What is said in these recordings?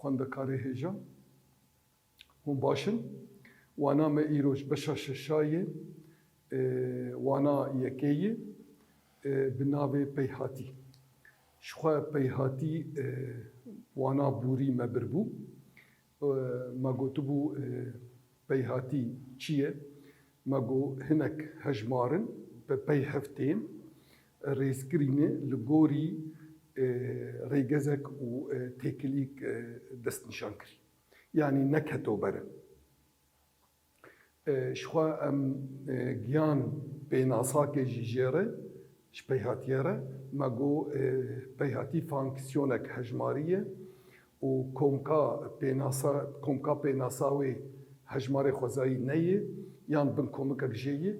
خوندکاری هجا هم باشن وانا ما ایروش بشا ششایه وانا یکیه بناوی پیهاتی شخوا پیهاتی وانا بوری مبربو ما گوتو بو پیهاتی چیه ما گو هنک هجمارن به پی هفتین ریسکرینه لگوری ریگزک و تکلیک دست نشان کری یعنی نکتو بره شخوا ام گیان بیناسا که جیجره شپیهاتیره ما گو پیهاتی فانکسیونک هجماریه و کمکا بیناساوی هجمار خوزایی نیه یان بن کمکک جیه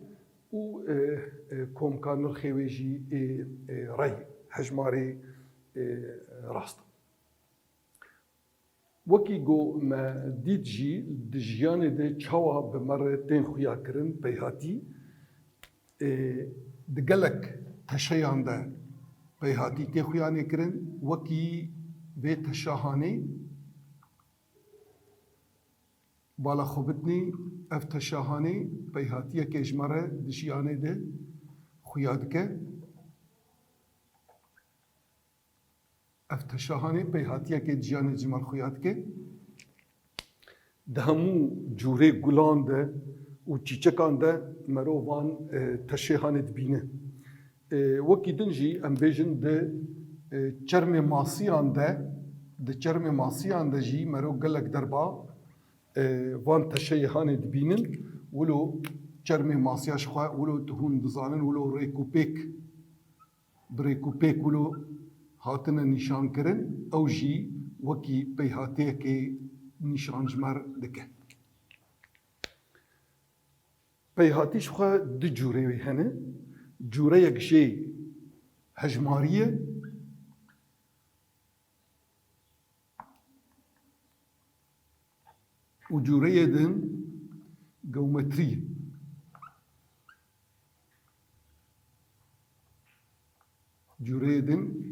و کمکا نرخیوی جی ری هجماری راست وکی گو ما دید جی دجیان ده چاوا بمره تین خویا کرن پیهاتی دگلک تشیان ده پیهاتی تی خویانه کرن وکی به تشاهانه بالا خوبتنی اف تشاهانه پیهاتیه که اجماره دجیانه ده خویاد که افتشاهانه پیهاتیه که جیان جمال خویاد که دهمو جوره گلان ده و چیچکان ده مروان تشیهانه دبینه وکی دنجی ام بیجن ده چرم ماسیان ده جی مرو گلک دربا وان تشیهانه دبینن ولو چرم ماسیاش خواه ولو تهون دزانن ولو ریکوپیک ولو هاتنه نشان کرن او جی وکی پیهاتیه که نشان جمر دکه پیهاتیش خواه دو جوره وی هنه جوره یک جی هجماریه و جوره دن گومتریه جوره دن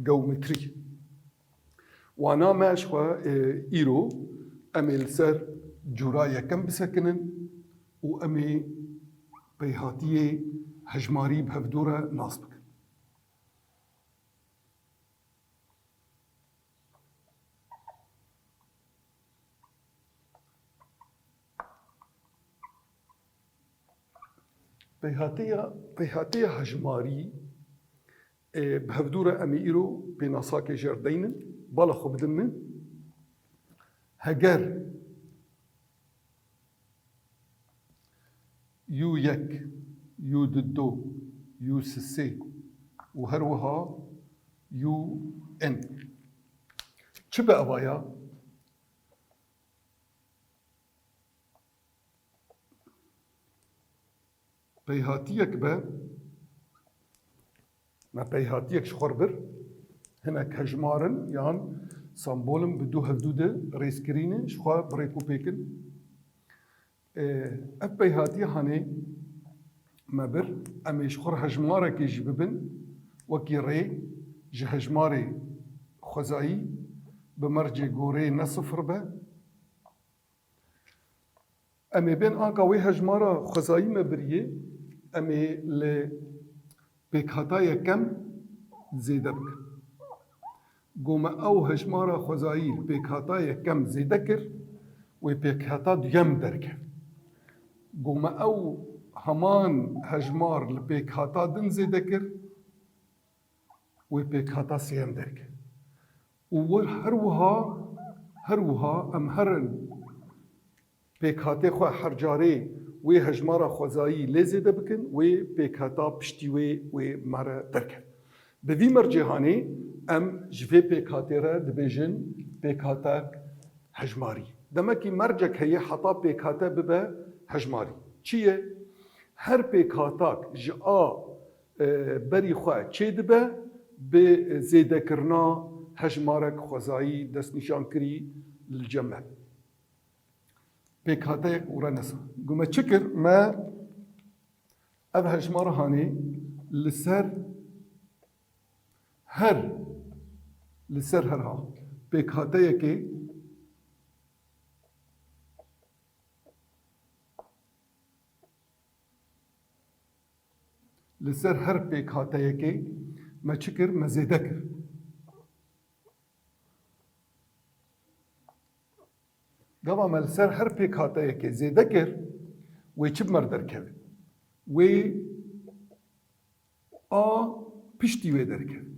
جومتري وانا ماشوا ايرو امي السر جورايا كم بسكنن وامي بيهاتيه هجماري بهفدوره ناصبك بيهاتيه هجماري بهفدورة أمي إيرو بناساكي جردين بالا خو بدمن هجر يو يك يو ددو يو سسي وهروها يو ان چه بقى بايا بيهاتيك بقى ما پیهاتیک شخوربر هنک هجمارن یان سامبولم بدو هفدوده ریسکرینه شخوا بریکو پیکن اف پیهاتی هانه مبر امیش خور هجماره که جببن وکی ری جه هجماره خوزایی بمرج گوره نصفر به امی بین آنکا وی هجماره خوزایی مبریه امی ل پیکاتای کم زیده بکن گوما او هجمارا خوزایی پیکاتای کم زیده کر و پیکاتا دیم درکه گوما او همان هجمار لپیکاتا دن زیده کر و پیکاتا سیم درکه و هروها ام هرن پیکاتی خواه هر جاره وی هجمارا خوزایی لیزیده بکن وی پیکاتا پشتی وی مره درکن به وی مرجحانی ام جوی پیکاتی را دبیجن پیکاتا هجماری دمکی مرجک هیه حتا پیکاتا ببه هجماری چیه؟ هر پیکاتاک جا بری خواه چه دبه به زیده کرنا هجمارک خوزایی دست نشان کری للجمع پیکاته ورا نسا گومه چکر ما او هجمار هانی لسر هر ها پێکهاتەیەکێ لەسەر هەر پێکهاتەیەکێ مە چ کرد مە زێدە کرد گەڵا مە لەسەر هەر پێکهاتەیەکێ زێدە کرد وێ چ بمەر دەرکەوێت وێ ئا پشتی وێ دەرکەوێت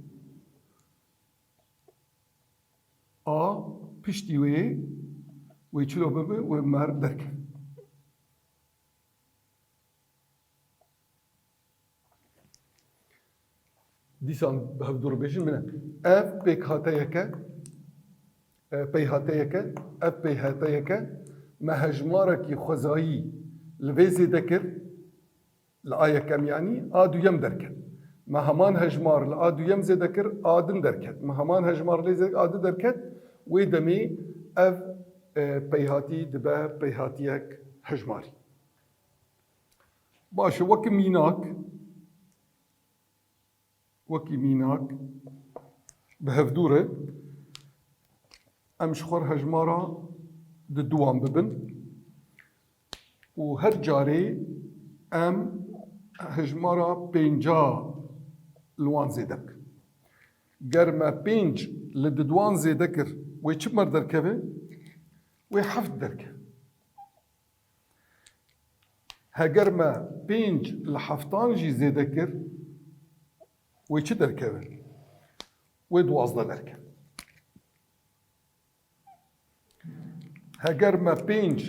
ئا پشتی وێ چلۆ ببێ وێ مەر دەرکەوێت دیسان هەفتوو ڕبێژن منە ئەف پێکهاتەیەکە پەیهاتەیەکە ئەف پەیهاتەیەکە مە هەژمارێکی خۆزایی لەوێ زێدە کرد لە ئا یەکەم یعنی ئا دوویەم دەرکەوێت مە هەمان هەژمار لە ئا دوویەم زێدە کرد ئا دن دەرکەوێت مە هەمان هەژمار لێ زێدە ئا دو دەرکەوێت وێ دەمێ ئەف پەیهاتی دبە پەیهاتیەک هەژماری باشە وەکو میناک بە هەفتوورە ئەم شخۆر هەژمارە di duwan bibin û her carê em hejmara pênca li wan zêde bikin. Ger me pênc li di duwan zêde kir wê çi mer derkeve? Wê heft derkeve. Heger me pênc li heftan jî zêde kir wê çi derkeve? Wê duwazda derkeve. Heger me pênc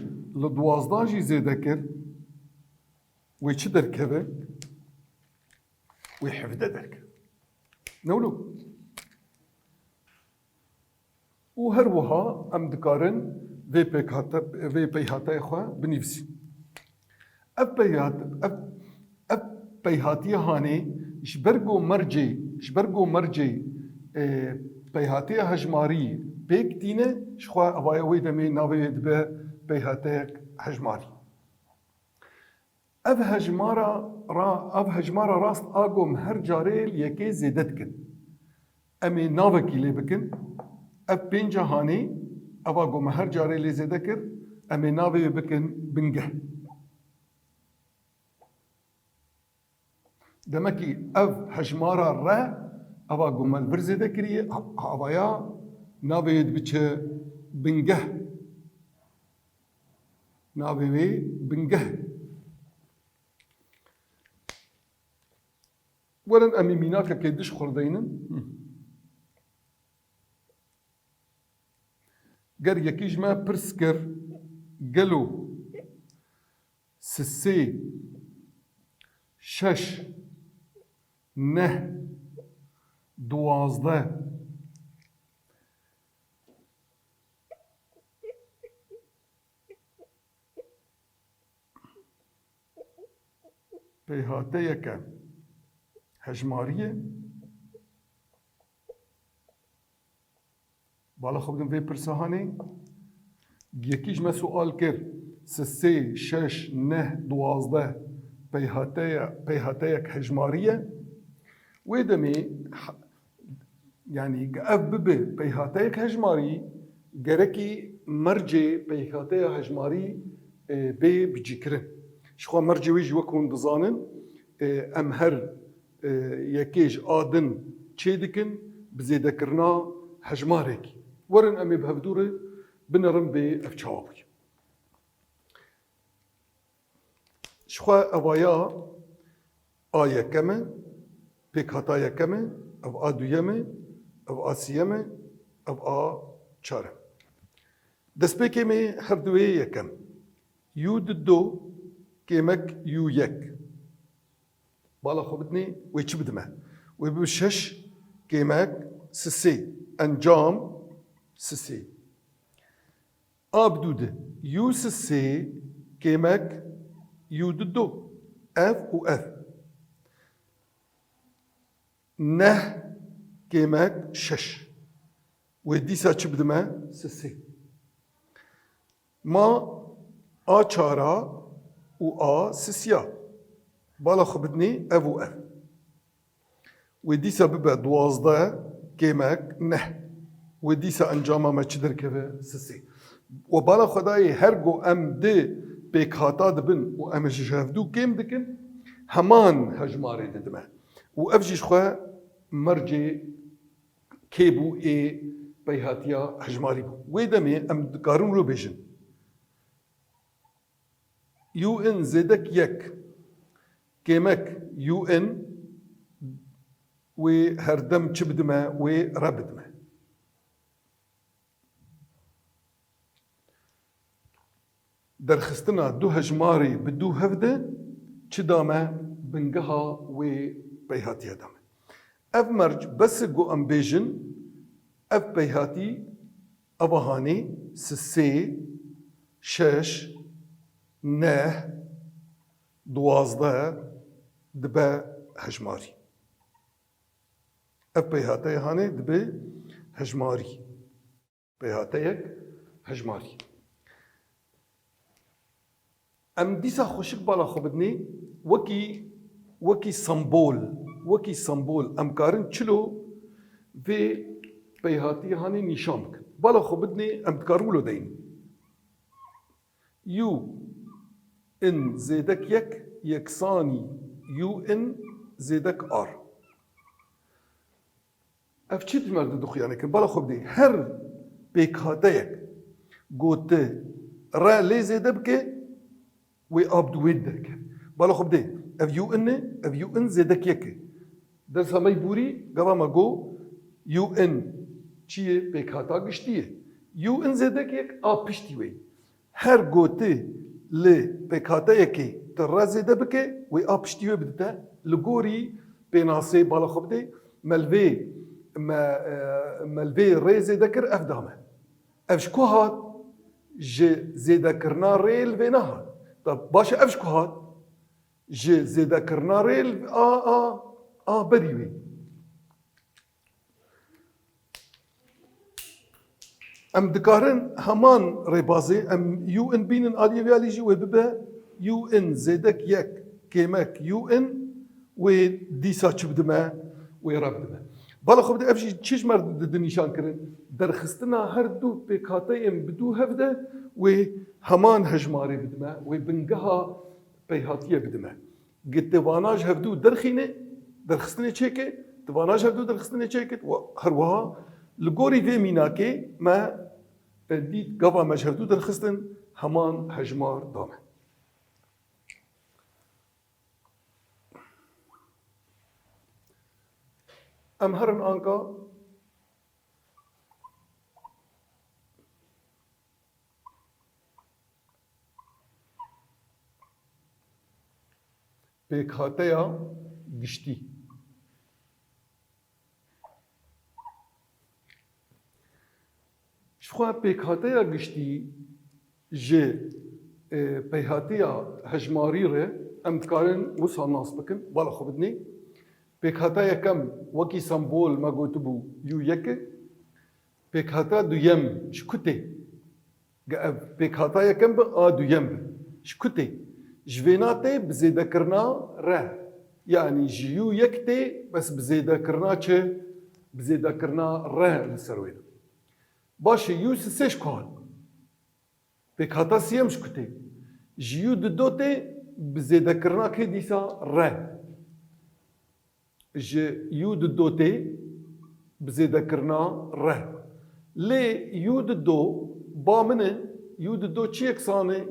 li duwazdan jî zêde kir wê çi derkeve? Wê hevde derkeve. Newlo. û her wiha em dikarin vê peyhateyê xwe binivîsin. Ev peyhatiye hanê ji ber ku mercê peyhatiya hejmariyê pêk tîne ji xwe evaya wê demê navê wê dibe peyhateyek hejmarî. Ev hejmara rast a gom her carê yekê zêde dikin. Em ê navekî lê bikin, ev pênca hanê eva gom her carê lê zêde kir, em ê navê wê bikin bingeh. Demekî ev hejmara re eva gom me li vir zêde kiriye, evaya navê wê dibiçe bingeh. Navê wê bingeh. Werin em ê mînakekê diş xwerdeynin. Ger yekî ji me pirs kir gelo sisê şeş neh duwazde peyhateyeke hejmariye bala xwe bidin vê pirsa hanê yekî ji me sual kir sisê şeş neh duwazde peyhateyek hejmariye wê demê yani ev bibe peyhateyek hejmarî gerekî mercê peyhateya hejmarî bê bicîkirin. Ji xwe mercê wê jî wek hûn dizanin em her yekê ji a din çê dikin bi zêdekirina hejmarekî. Werin em ê bi hevdûrê binerin vê ev çawa bûye. Ji xwe evaya a yekem e, pêkhata yekem e, ev a duyem e, ev a sîyem e, ev a çar e. Destpêkê me her duwê yekem. Yû di do kêmek yû yek. Bala xwe bidinê wê çi bidime? Wê bi şeş kêmek sisê. Encam sisê. A bi dû de. Yû sisê kêmek yû di do. Ev û ev. Neh kêmek şeş. Wê dîsa çi bidime? Sisê. Ma a çara û a sisya. Bala xwe bidinê ev û ev. Wê dîsa bibe duwazde kêmek neh. وديسا انجاما ما چدر كبه سسي وبالا خداي هرگو ام دي بيكاتا دبن و ام جهفدو كيم دكن همان هجماري ددمه و افجيش خوا مرجي كيبو اي بيهاتيا هجماري بو ويدمي ام دكارون رو بيجن يو ان زدك يك كيمك يو ان و هردم چبدمه و ربدمه درخستنا دو هجماري بدو هفده چه دامه بنگها و بيهاتي دامه اف مرج بس جو ام بيجن اف بيهاتي ابهاني سسي شش نه دوازده دبه هجماري اف بيهاتي هاني دبه هجماري بيهاتيك هجماري ام دیسا خوشک بالا خو بدنی وکی سمبول ام کارن چلو و بیهاتی هانی نشان بکن بالا خو بدنی ام تکارم لو دین یو ان زیدک یک یکسانی یو ان زیدک آر اف چی تمرد دخیانه کن بالا خو بدنی هر بیکاته یک گوته را لی زیده بکه وي ابدو ويدك بالا خب دي اف يو ان زيدك يك درس همي بوري قبا ما جو يو ان چيه بكاتا گشتيه يو ان زيدك يك پشتي وي هر گوتي ل بكاتا يك تر زيده بك وي پشتي وي بدتا لغوري بيناسي بالا خب دي ملوي ري زيدكر اف دامه اف شكو هات ج زيدكرنا ريل بينها طب باشا افشكو هاد جي زيدا كرناريل بريوي ام دكارن همان ريبازي ام يو ان بينن الي فيالي جي وببا يو ان زيدك يك كيمك يو ان وديسا تشبدما ويربدما بالا خو بدي افشي تشيش مرد نيشان كرن درخستنا هر دو بكاتيم بدو هفده و همان هجماري بدما وبنقها بيهاتيه بدما قلت تواناج هفدو درخينه درخستني تشيكي تواناج هفدو درخستني تشيكي وهروها لغوري في ميناكي ما ديت قبا ما هفدو درخستن همان هجمار دامه ام هرن انكا بكاتيا گشتي شخوا بكاتيا گشتي جي بيهاتيا هجماري ره ام تكارن وصا ناس بكن بالا خو بدني بكاتيا كم وكي سمبول ما قوتبو يو يك بكاتا دو يم شكوتي بكاتيا كم دو يم شكوتي جويناتي بزيدا كرنا ره يعني جيو يكتي بس بزيدا كرنا چه بزيدا كرنا ره لسروين باشه يو سيش كون بكاتا سيم شكتي جيو ددوتي بزيدا كرنا كي ديسا ره يو ددوتي بزيدا كرنا ره لي يو ددو بامنه يو ددو چي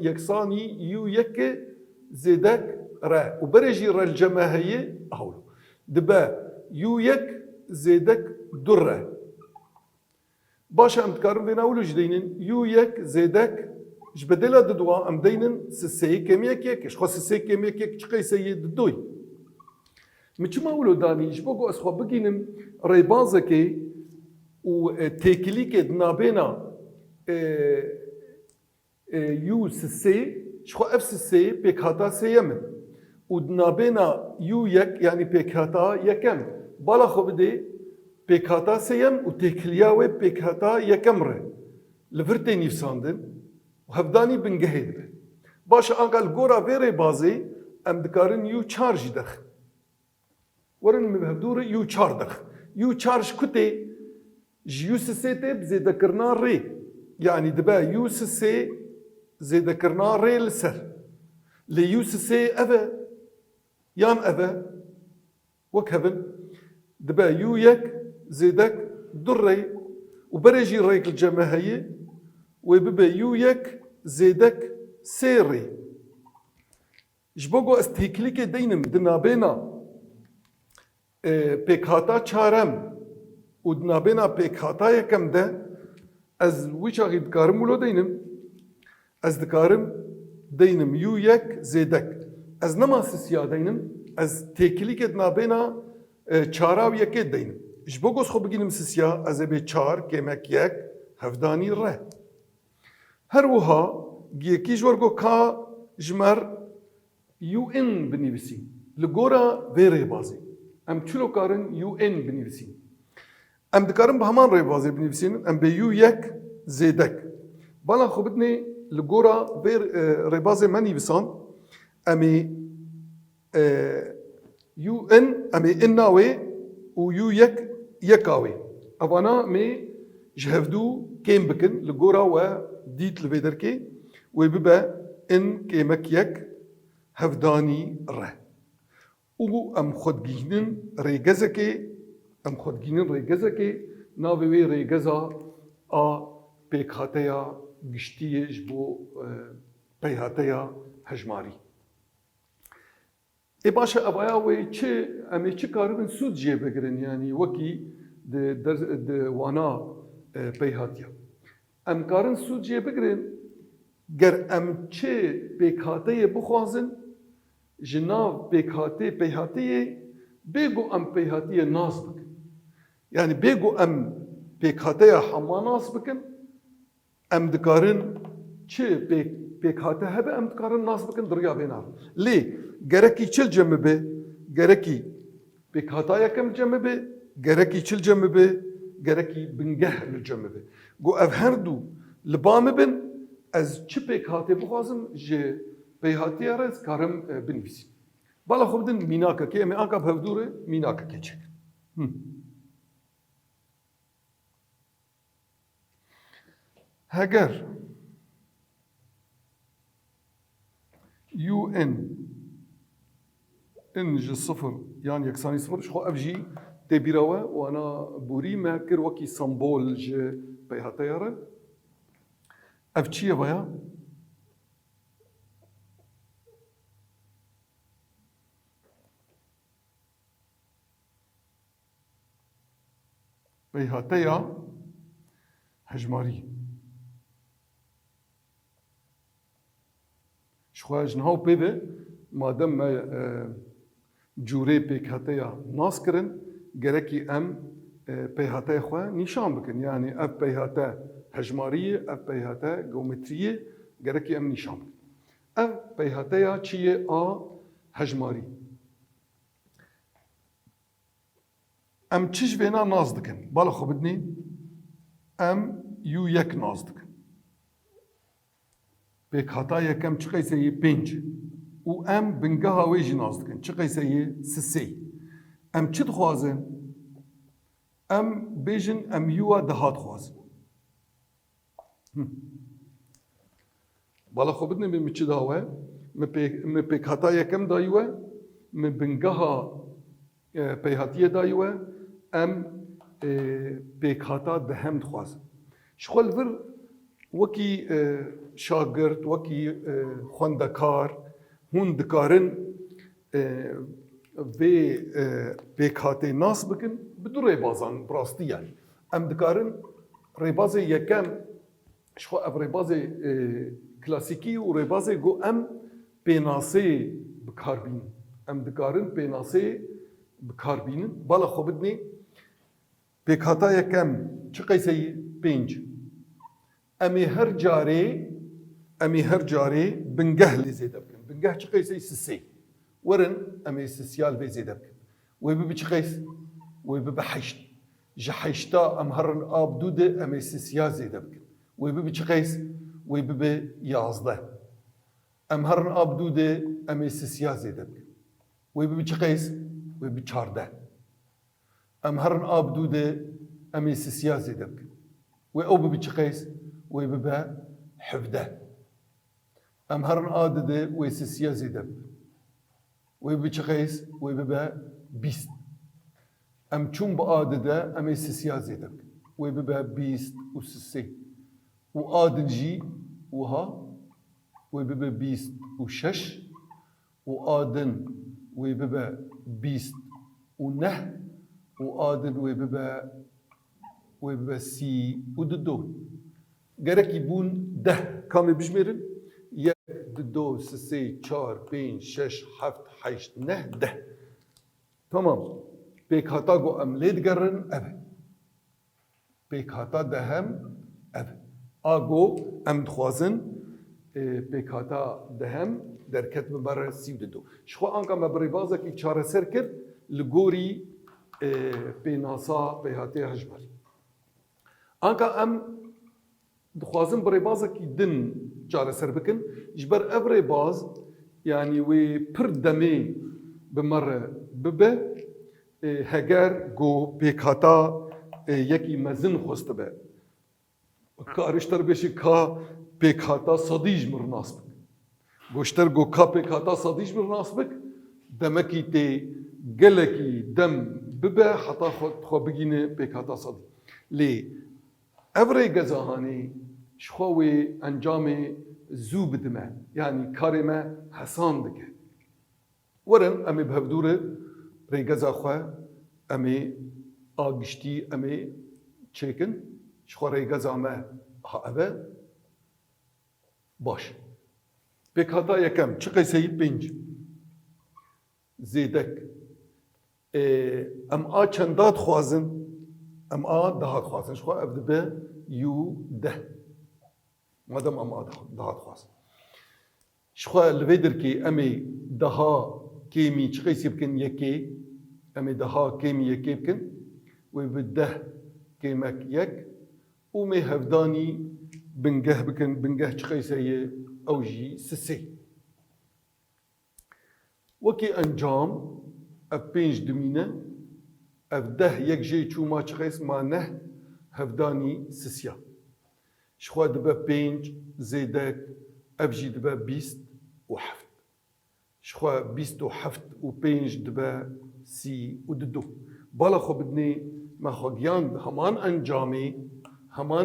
يكساني يو يك زيدك را وبرجي را الجماهية أهولو دبا يو يك زيدك درة باشا ام تكارم بينا أولو جدينن يو يك زيدك جبدلا ددوا ام دينن سسي كميك يكش خو سسي كميك يك چقي سيد دوي مچما أولو داني جبوغو أسخوا بگينم ريبازكي و تيكليكي دنابينا يو سسي شخو اف سي بكاتا سيمن ودنابينا يو يك يعني بكاتا يكم بالا خو بدي بكاتا سيم وتكلياوي بكاتا يكمره لفرتي نيفساندن وهبداني بنجهيد باش انقل غورا فيري بازي ام دكارن يو تشارج دخ ورن مبهدور يو تشار دخ يو تشارج كتي جيوس سي تي بزيادة كرنا ري يعني دبا يوس سي زيادة كرنا ري لسر لي يوس سي أفا يان أفا وكهبن دبا يو يك زيدك دري وبرجي ريك الجماهية وببا يو يك زيدك سيري جبوغو استهيكليك دينم دنابينا بيكاتا چارم ودنابينا بيكاتا يكم ده از ويشا غيد كارم ولو دينم از دكارم دينم يو يك زيدك از نما سسيا دينم از تيكليك دنابينا چاراو يكي دينم جبوغوس خو بگينم سسيا از بي چار كيمك يك هفداني ره هر وها گيكي جورگو كا جمر يو ان بنيفسي لغورا في ريبازي ام چلو كارن يو ان بنيفسي ام دكارن بهمان ريبازي بنيفسين ام بي يو يك زيدك بالا خو بدني لغورا في ريبازي ماني بسان امي يو ان امي اناوي ويو يك يكاوي افانا مي جهفدو كيم بكن لغورا و ديت لفيدركي وببا ان كيمك يك هفداني ره او ام خودگینن ریگزکی ام خودگینن ریگزکی ناوی ریگزا آ پیکاتیا گشتیش بو پیهاتیا هجماری ای باشه ابایا وی چه امی چه کاربن سود جه بگرن یعنی وکی د وانا پیهاتیا ام کارن سود جه بگرن گر ام چه پیکاتیا بخوازن جناv peyhatiyê bêgo em peyhatiyê nas bikin. Yani bêgo em pêkhateya hema nas bikin, em dikarin çi pêkhate hebe em dikarin nas bikin diriya bênar. Lê gerekî çil cem be, gerekî pêkhatayeke cem be, gerekî çil cem be, gerekî bingeh li cem be. Got ev her du li ba me bin ez çi pêkhatê bixwazim ji پیهاتی رز کارم بنویسیم. بالا خوب دن میناکه که امی آنکا بهودوره میناکه که چک. هگر يو ان جي صفر يعني يكساني صفر شخو اف جي تبيروا وانا بوري ما كر وكي سمبول جي بيهاتيره اف تشي ويا بيهاتيا هجماري شخوا جنهاو بيبه مادام ما جوري بيهاتيا ناسكرن جركي ام بيهاتيا خوا نشان بكن يعني اف بيهاتا هجمارية اف بيهاتا جيومترية جركي ام نشان بكن اف بيهاتيا چيه ا هجماري ام چش بينا ناز دكن بالا خو بدني ام يو يك ناز دكن بيك هتا يكم چقي سي 5 و ام بنگها ويجي ناز دكن چقي سي 3 ام چت خوازن ام بيجن ام يو دهات خوازن بالا خو بدني بمچ داوه م بيك هتا يكم دايوه م بنگها پیهاتیه دایوه ام پیکاتا دهم دخواست. شغل ور وکی شاگرد وکی خواندکار هون دکارن و پیکاتی ناس بکن بدو ریبازان براستی یعنی. ام دکارن ریباز یکم شغل اف ریباز کلاسیکی و ریباز گو ام پیناسی بکاربین. ام دکارن پیناسی بکاربینن بالا خو بدنی پیکاتا یکم چه قیسی 5 امی هر جاری بنگه لی زیده بکن بنگه چه قیسی 3 ورن امی سیال بی زیده بکن وی بی چه قیس وی بی 8 جحشتا ام هرن آب دوده امی سیال زیده بکن وی بی چه قیس وی بی 11 ام هرن آب دوده امی سیال زیده بکن وی بی چه قیس و بچارده ام هرن آب دوده أمي سسيا زيدة بكن وأو ببي تشقيس ويببا حفدة أم هرن آدده ويسسيا زيدة ويببي تشقيس ويببا بيست أم چون بآدده أمي سسيا زيدة بكن ويببا بيست وسسي وآدن جي وها ويببا بيست وشش وآدن ويببا بيست ونه وآدن ويببا سي وددو گرک بون ده کامی بجمیرن یک دو سه چهار پنج شش هفت هشت نه ده تمام پیک هاتا گو املید گرن اوه پیک هاتا دهم اوه آگو ام دخوازن پیک هاتا دهم در کتب بر سی دو شخو آنکا مبری بازا کی چاره سر کرد لگوری پی ناسا پی هاتی هجمر آنکا ام دخوازن برای بازا کی دن چاره سر بکن جبر ابری باز یعنی وی پر دمی بمره ببه هگر گو پیکاتا یکی مزن خوسته به کارشتر بشی کا پیکاتا صدیج مرناس بک گوشتر گو کا پیکاتا صدیج مرناس بک دمکی تی گلکی دم ببه حتا خو بگینه پیکاتا صدیج لی ابری گزاهانی شخوی انجام زو بدمه یعنی کاری ما حسان دکه ورن امی بهودوره ریگزا خواه امی آگشتی امی چیکن شخو ریگزا ما ها اوه باش پیکاتا یکم چه قیسه پنج زیدک ام آ چندات خوازن ام آ دهات خوازن شخو افده به یو ده مادام ام آ دهات خوازن شخو لویدر کی امی دها کیمی چه قیسی بکن یکی امی دها کیمی یکی بکن و بده کیمک یک و می هفدانی بنگه بکن بنگه چه قیسی اوجی سسی وکی انجام اف پنج دمینه اف ده یک جی چو ما چه قیس ما نه هفدانی سسیا شخوا دبا پنج زیدک اف جی دبا بیست و حفت شخوا بیست و حفت و پنج دبا سی و ددو بالا خو بدنی ما خو گیان همان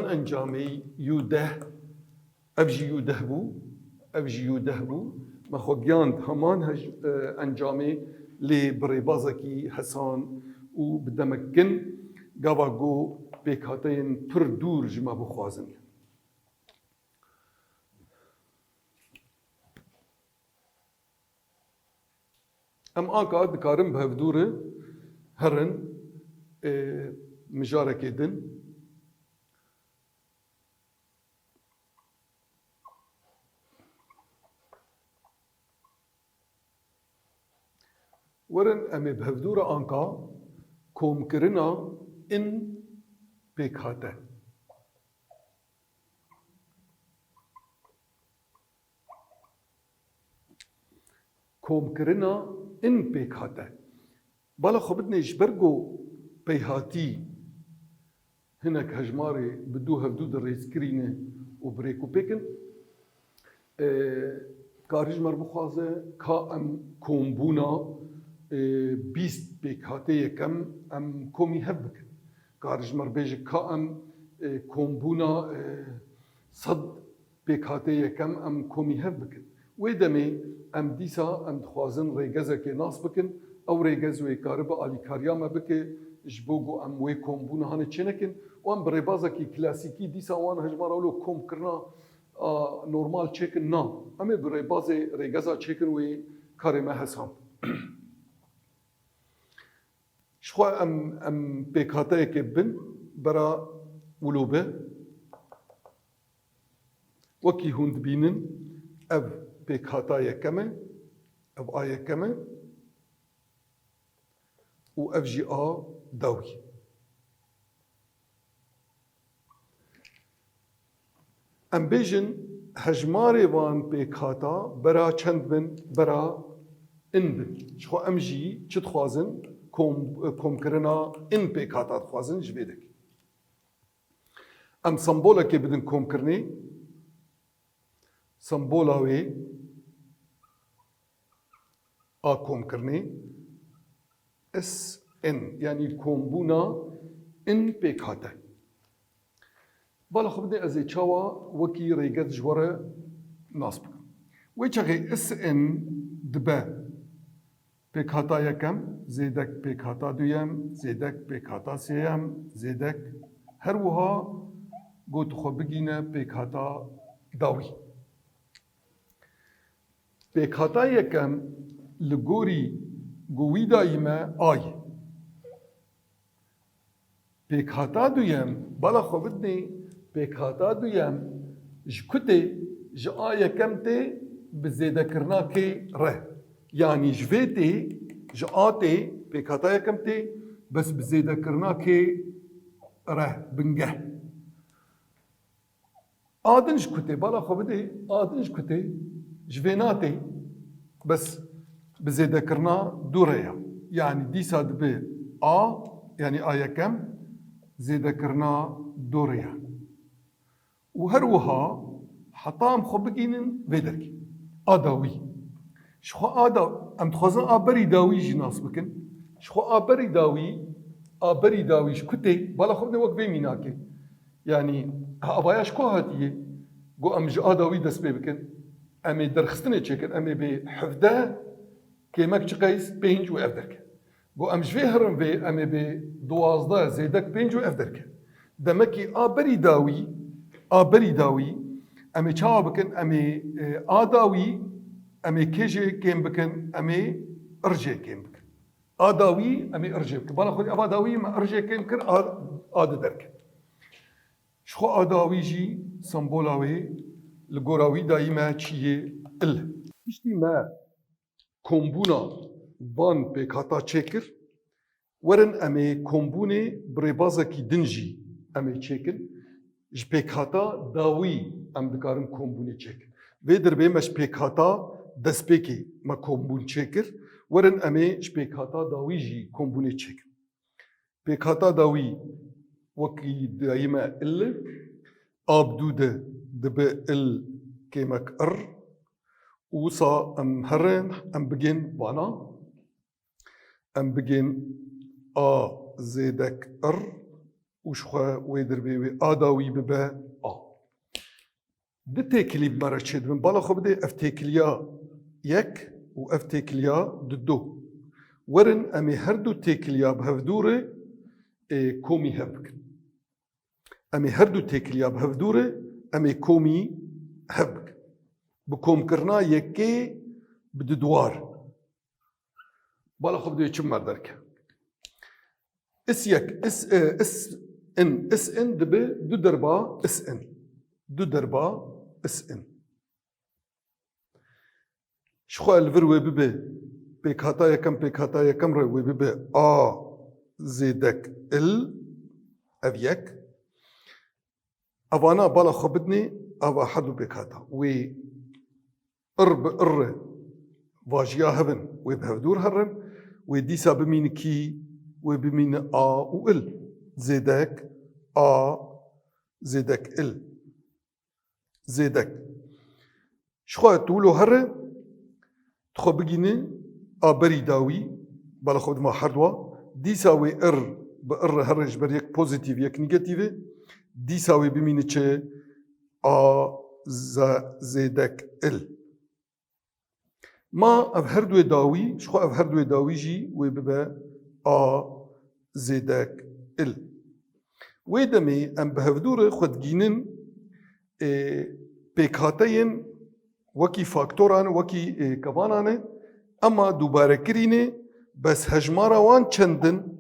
انجامی یو ده اف جی یو ده بو اف جی یو ده بو ما خو گیان همان انجامی لی بری بازکی حسان و بدمکن گاوا گو پیکاتین پر دور جما بخوازن ام آنکا دکارم بهودوره هرن مجارك دن ورن امي بهودوره آنکا کوم کرنا ان پیکاته کوم کرنا ان پیکاته بالا خو بدنا يجبرقو بيهاتي هناك هجماري بدوها بدود الريسكرينه وبريكو بيكن كارجمر بخوازه كا ام كومبونا بيست بيكاتي كم ام كومي هبك كارجمر بيجي كا ام كومبونا صد بيكاتي كم ام كومي هبك ويدمي ام ديسا ام دخوازن ريغزه كي ناس بكن او ريغز وي كاربا علي كارياما بكي جبوغو ام وي كومبونا هاني تشنكن وام بريبازا كي كلاسيكي ديسا وان هجمارا لو كوم كرنا نورمال تشيكن نا امي بريبازي ريغزا تشيكن وي كاريما حسام شخوا ام بيكاتا كي بن برا ولوبه وكي هوند بينن اف بيكاتا يكمه اف آيه كمه و اف جي ا داوي ام بيجن هجماري وان بيكاتا برا چند بن برا ان بن شخو ام جي چه تخوازن كوم كرنا ان بيكاتا تخوازن جبيدك ام سمبولا كي بدن كوم كرني سمبولا وي كوم كرني اس ان يعني كومبونا ان بيكاتا بالا خبدي ازي تشاوا وكي ريغت جوره نصب ويتشغي اس ان دبا بيكاتا يكم زيدك بيكاتا دويم زيدك بيكاتا سيم زيدك هروها قلت خو بقينا بيكاتا داوي بيكاتا يكم لغوري قوي دايما آي بيكاتا دويم بالا خو بدني بيكاتا دويم جكتي جآية كمتي بزيدة كرناكي ره يعني جفيتي جآتي بيكاتا كمتي بس بزيدة كرناكي ره بنجه آدن جكتي بالا خو بدي آدن جكتي جفيناتي بس بزيدة كرنا دوريا يعني دي ساد بي يعني آية كم زيدة كرنا دوريا وهروها حطام خبقين فيدركي آداوي شخو آدا ام تخوزن آبري داوي جناس بكن شخو آبري داوي شكتي بالا خبني وقت بيميناكي يعني أباياش كو هاتيه قو ام جا آداوي دس بي بكن امي درخستني تشكن امي بحفده كيماك تقيس بينج و افدرك قو ام جفي هرم في امي بدوازده زيدك بينج و افدرك دمكي آبري داوي امي چاوا بكن امي آداوي امي كيجي كيم بكن امي ارجي كيم بكن آداوي امي ارجي بكن بالا خودي ابا داوي ما ارجي كيم بكن آد درك شخو آداوي جي سمبولاوي الجوراوي دايما تشيه اشتي ما كومبونا بان بكاتا تشيكر ورن امي كومبوني بريبازا كي دنجي امي تشيكر جبيكاتا داوي ام دكارن كومبوني تشيكر فيدر بيمش بيكاتا دسبيكي ما كومبون تشيكر ورن امي جبيكاتا داوي جي كومبوني تشيكر بيكاتا داوي وكي دايما ابدوده دبي كيمك وصا ام هرن ام بجين بانا ام بجين زيدك وشخوا ويدر بيوي داوي ببا دتيكلي بمرة تشد من بالا خو بدي افتيكليا يك وافتيكليا ددو ورن امي هردو تيكليا بهفدوري كومي هبك امي هردو تيكليا بهفدوري امي كومي هبك بكوم كرنا يكي بددوار بالا خو بدي يتشمر درك اس يك اس ان دبي دو دربا اس ان شخو الفروي ببي بيكاتا يكم روي ببي زيدك افيك افانا بالا خو بدني افا حدو بيكاتا وي واجيا هبن وبهدور هرن وديسا بمين كي وبمين وال زيدك زيدك زيدك شخو تولو هر تخو بجيني بري داوي بالا خود ما حردوا ديسا وي بأر هرج بر يك بوزيتيف يك نيجاتيف ديسا وي بمين تشي زيدك ما أفهردوي داوي شخو أفهردوي داوي جي ويبقى زيدك ويدمي أم بهفدور خد جينن بيكاتين وكي فاكتوران وكي كفانان أما دوباره كريني بس هجمارا وان چندن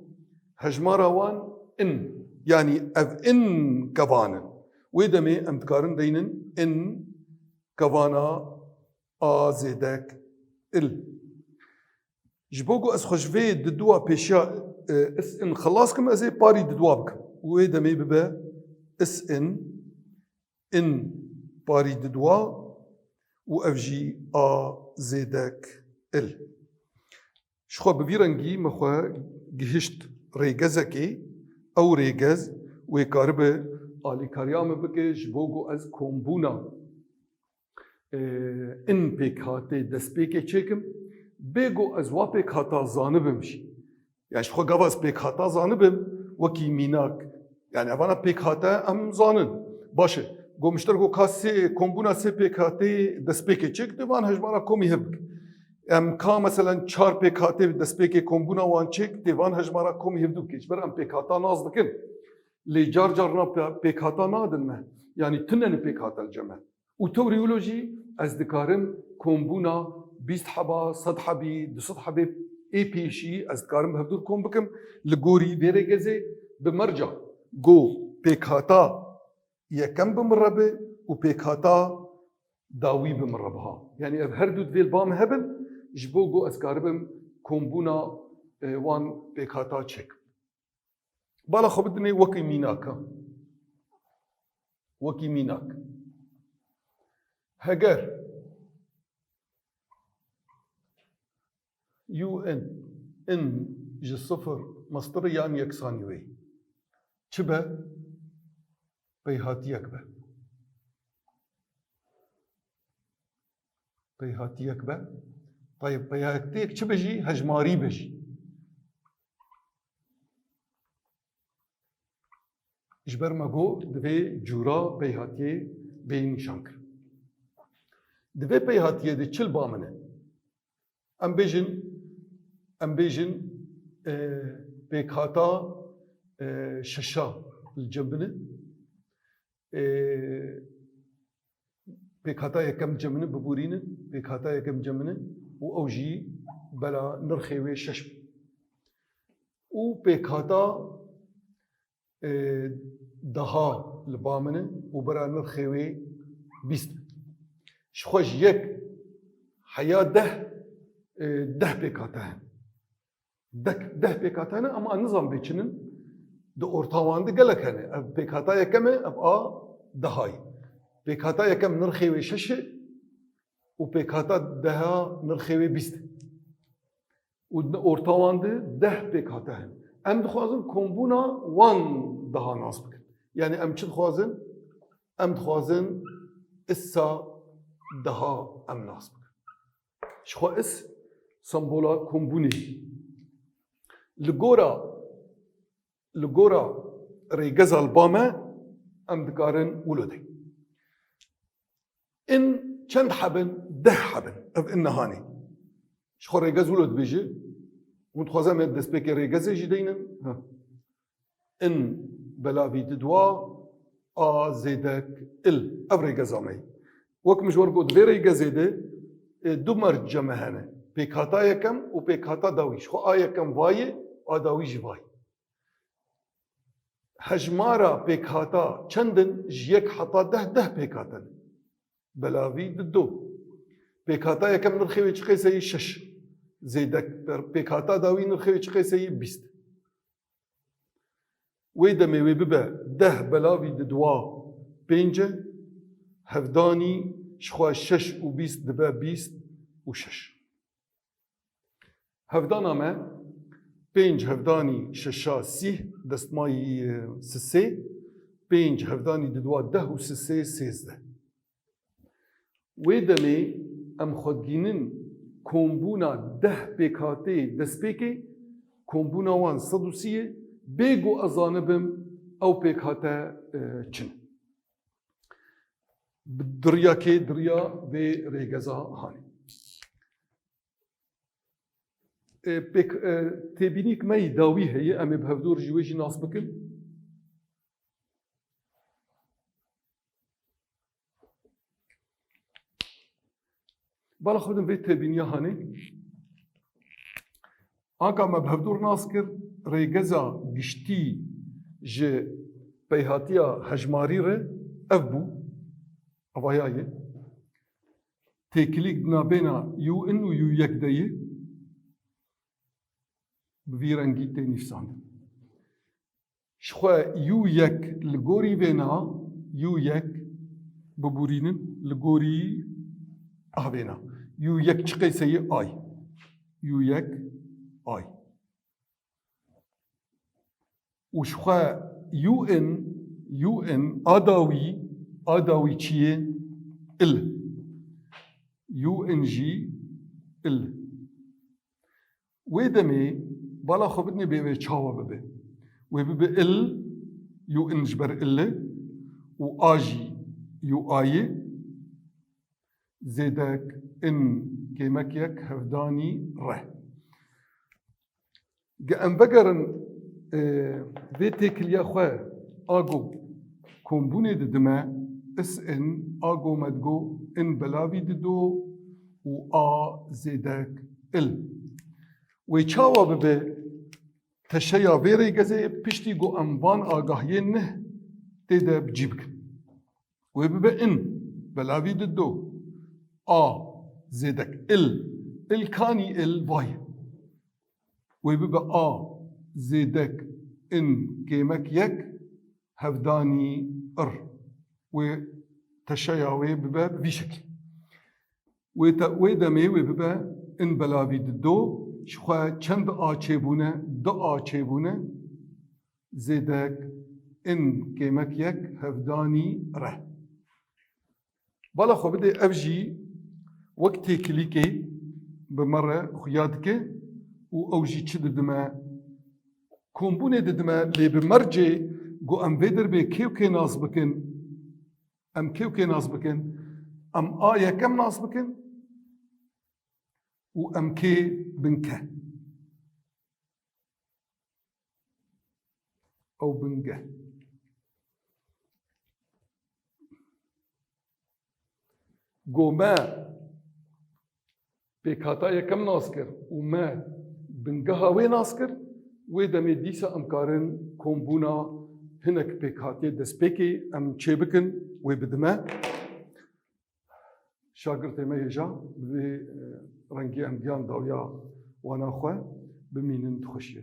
هجمارا وان إن يعني أف إن كفانن ويدمي أم تكارن دينن إن كفانا زيدك جبوكو اس خوشفي ددوا بيشا اس ان خلاصكم ازي باري ددوا بكم ويدا مي ببا اس ان باري ددوا واف جي زيدك شخو ببيرنجي مخوا جهشت ريغزكي او ريغز ويكارب آلیکاریام بکش بوگو از کومبونا ان پیکاته دست پیکه چکم بگو از وا پیکاتا زانبم شی یعنی خو گواز پیکاتا زانبم وکی میناک yani avana PKT em zanin başı. Gomiştir go kase kombuna se PKT despeke çek divan hejmara komi hep. Em ka mesela 4 PKT despeke kombuna wan çek divan hejmara komi hep duk. Hiç em PKT naz dikin. Li car carna PKT nadin me. Yani tinen PKT cema. U teoriyoloji ez dikarim kombuna 20 haba 100 habi 200 habi epeşi ez dikarim hevdur kom bikim li gorî vere geze bimerca گو پیکاتا یکم بمربه و پیکاتا داوی بمربه ها یعنی هر دو دویل بام هبل جبو گو از کاربم کومبونا وان پیکاتا چک بالا خب بدنی وکی میناک هگر یو ان جصفر مصدر یان یکسانی وی چه به؟ پیهاتیک به. پیهاتیک به. طيب پیهاتیک چه بجی؟ هجماری بجی. اجبر مگو دوی جورا پیهاتیه بین شانکر. دوی پیهاتیه ده چل بامنه. ام بیجن پیکاتا ششا الجبنة بكاتا يكم جمنة ببورينة بكاتا يكم جمنة وأوجي بلا نرخيوي ششب وبكاتا دها البامنة وبلا نرخيوي بيست شخوش يك حياة ده بكاتا ده بكاتا أما النظام بيشنن ده ortavandı gelek hani. Pekata yekeme a dahay. Pekata yekem nırxevi şeşi u pekata daha nırxevi bist. U ortavandı deh pekata hani. Em dixwazin kombuna wan daha nas bikin. Yani em çi dixwazin? Em dixwazin issa daha em nas bikin. Şixwa is sembola kombuni. لگورا ریگز البامه ام دکارن ولودی. این چند حبن 10 حبن اف این نهانی. شخو ریگز ولود بیجی. متخوزم دست بکی ریگزی جدینن. این بلاوی دوا زیدک اف ریگزامی. وقت مجور بود وی ریگزی ده دو مرد جمعانه. پیکاتا یکم و پیکاتا داویش. خو یکم وای داویش وای. هجمارا پیکاتا چندن جیک حتا ده پیکاتن بلاوی دو پیکاتا یکم نرخوی چقی سی 6 زیدک پیکاتا داوی نرخوی چقی سی 20 وی دمی وی ببه 10 بلاوی دوا 5 هفدانی شخوا 6 و 20 دبه 20 و 6 هفدانا ما 5 هفدانی 6 30 دستمایی 3 5 هفدانی دوا 10 و 3 13 ویدمی ام خودگینن کومبونا 10 پیکاتی دست پیکی کومبونا وان 130 بگو ازانبم او پیکاته چن دریا که دریا و ریگزا هانی تبینی که می داوی هیه امی به هفدور جویجی ناس بکن بالا خودم به تبینی هانی آنکه ما به هفدور ناس کرد ریگزا گشتی جه پیهاتیا هجماری ره اف بو اوایایه تکلیک نابینا یو ان و یو یک دایه بوی رنگی تی نفسان شخوا یو یک لگوری وینا یو یک ببورینن لگوری آوینا یو یک چقی سی آی یو یک آی و شخوا یو ان يو ان آداوي چیه؟ ال يو ان جي ال ويدمي بالا خو بدني بيبي چاوا ببي وبيبي ال يو ان جبر ال و آجي يو آي زيدك ان كيمك يك هفداني ره قام بقرن فيتك الياخوة آغو كومبوني ددما اس ان آغو مدغو ان بلاوي ددو و آ زيدك ال ويچاوا ببي تشيا فيري غزي بشتي غو انبان آغاهين نه تيدا بجيبك وببي ان بلاوي ددو آ زيدك ال كاني ال واي وببي آ زيدك ان كيمك يك هفداني ار وتشياوي ببا بشكل ويدمي وببا ان بلاوي ددو شخوا چند آچيبونه دا آچيبونه زيدك ان كيمك يك هفداني ره بالا خو بدي افجي وقتي كليكي بمرة خيادك و اوجي چه ددما كومبونه ددما لي بمرجي قو ام فيدر بي كيوكي ناس بكن ام كيوكي ناس بكن ام آية كم ناس بكن و ام كي بنكه او بنجه قو ما بكاتايا كم ناسكر وما بنجها وين ناسكر ويدمي ديسا امكارن كومبونا هناك بكاتي دسبيكي ام تشيبكن ويبدما شاگرد ما يجا بي رنگي ام ديان داويا وانا خو بمينن تخشي